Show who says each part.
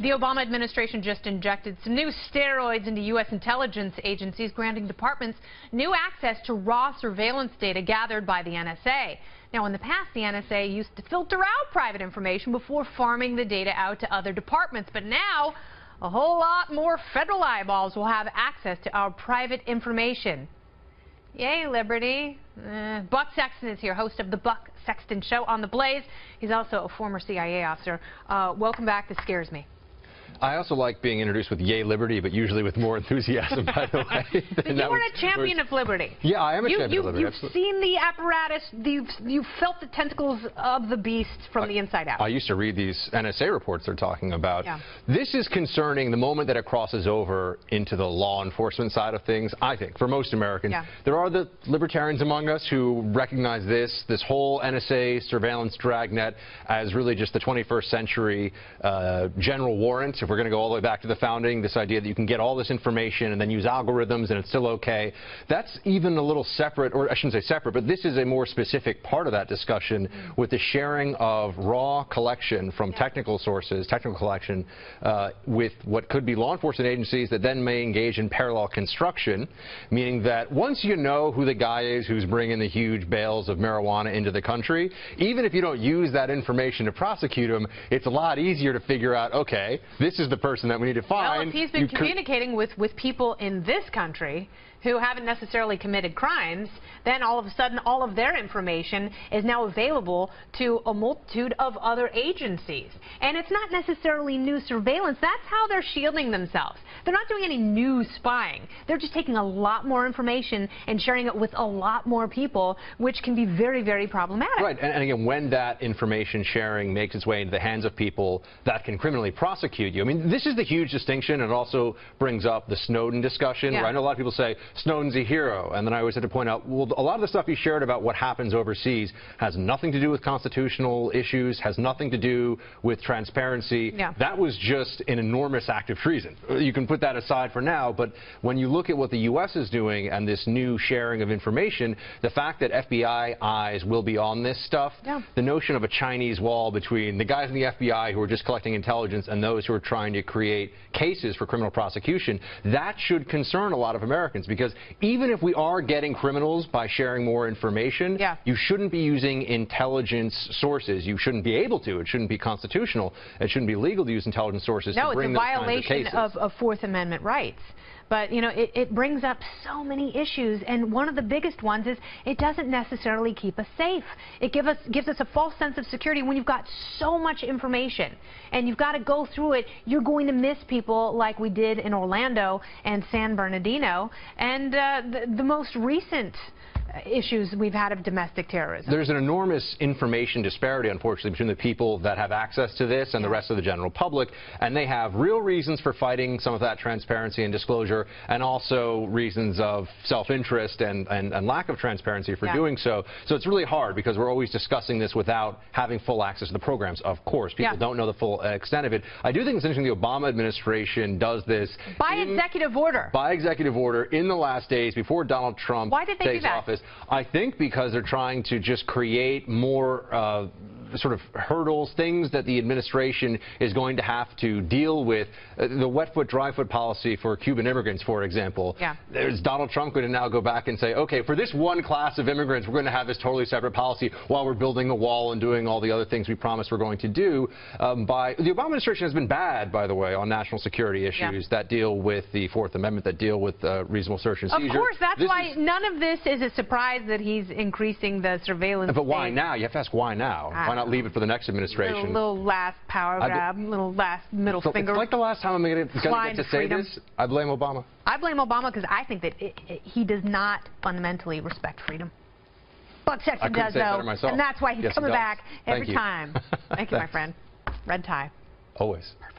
Speaker 1: The Obama administration just injected some new steroids into U.S. intelligence agencies, granting departments new access to raw surveillance data gathered by the NSA. Now, in the past, the NSA used to filter out private information before farming the data out to other departments. But now, a whole lot more federal eyeballs will have access to our private information. Yay, Liberty. Buck Sexton is here, host of the Buck Sexton Show on The Blaze. He's also a former CIA officer. Welcome back. This scares me.
Speaker 2: I also like being introduced with Yay Liberty, but usually with more enthusiasm, by the way.
Speaker 1: But you are a champion of liberty.
Speaker 2: Yeah, I am a champion of liberty.
Speaker 1: You've
Speaker 2: absolutely.
Speaker 1: seen the apparatus, you've felt the tentacles of the beast from the inside out.
Speaker 2: I used to read these NSA reports they're talking about.
Speaker 1: Yeah.
Speaker 2: This is concerning the moment that it crosses over into the law enforcement side of things, I think, for most Americans. Yeah. There are the libertarians among us who recognize this whole NSA surveillance dragnet as really just the 21st century general warrant. If we're going to go all the way back to the founding, this idea that you can get all this information and then use algorithms and it's still okay, that's even a little separate, or I shouldn't say separate, but this is a more specific part of that discussion with the sharing of raw collection from technical sources, technical collection, with what could be law enforcement agencies that then may engage in parallel construction, meaning that once you know who the guy is who's bringing the huge bales of marijuana into the country, even if you don't use that information to prosecute him, it's a lot easier to figure out, okay, this is the person that we need to find.
Speaker 1: Well, if he's been communicating with people in this country who haven't necessarily committed crimes, then all of a sudden all of their information is now available to a multitude of other agencies. And it's not necessarily new surveillance. That's how they're shielding themselves. They're not doing any new spying. They're just taking a lot more information and sharing it with a lot more people, which can be very, very problematic.
Speaker 2: Right, and again, when that information sharing makes its way into the hands of people that can criminally prosecute you, I mean, this is the huge distinction. It also brings up the Snowden discussion, where I know a lot of people say, Snowden's a hero, and then I always had to point out, well, a lot of the stuff he shared about what happens overseas has nothing to do with constitutional issues, has nothing to do with transparency. That was just an enormous act of treason. You can put that aside for now, but when you look at what the U.S. is doing and this new sharing of information, the fact that FBI eyes will be on this stuff, the notion of a Chinese wall between the guys in the FBI who are just collecting intelligence and those who are trying to create cases for criminal prosecution, that should concern a lot of Americans, because even if we are getting criminals by sharing more information, you shouldn't be using intelligence sources. You shouldn't be able to. It shouldn't be constitutional. It shouldn't be legal to use intelligence sources to bring those kinds of cases. No, it's a violation of Fourth
Speaker 1: Amendment rights. But, you know, it brings up so many issues, and one of the biggest ones is it doesn't necessarily keep us safe. It gives us a false sense of security. When you've got so much information and you've got to go through it, you're going to miss people like we did in Orlando and San Bernardino, and the most recent issues we've had of domestic terrorism.
Speaker 2: There's an enormous information disparity, unfortunately, between the people that have access to this and the rest of the general public, and they have real reasons for fighting some of that transparency and disclosure, and also reasons of self-interest and lack of transparency for doing so. So it's really hard, because we're always discussing this without having full access to the programs. Of course, people don't know the full extent of it. I do think it's interesting the Obama administration does this
Speaker 1: by executive order.
Speaker 2: By executive order in the last days before Donald Trump takes office. I think because they're trying to just create more sort of hurdles, things that the administration is going to have to deal with. The wet foot, dry foot policy for Cuban immigrants, for example. There's Donald Trump going to now go back and say, okay, for this one class of immigrants, we're going to have this totally separate policy while we're building the wall and doing all the other things we promised we're going to do. The Obama administration has been bad, by the way, on national security issues that deal with the Fourth Amendment, that deal with reasonable search and seizure.
Speaker 1: Of course, that's why none of this is a surprise that he's increasing the surveillance.
Speaker 2: But why now? You have to ask why now. Why not leave it for the next administration?
Speaker 1: Little last power grab, little last middle finger.
Speaker 2: It's like the last time I'm going to get to say this. I blame Obama.
Speaker 1: I blame Obama because I think that he does not fundamentally respect freedom. Buck Sexton does, though, and that's why he's coming back every time. Thank you, my friend. Red tie.
Speaker 2: Always. Perfect.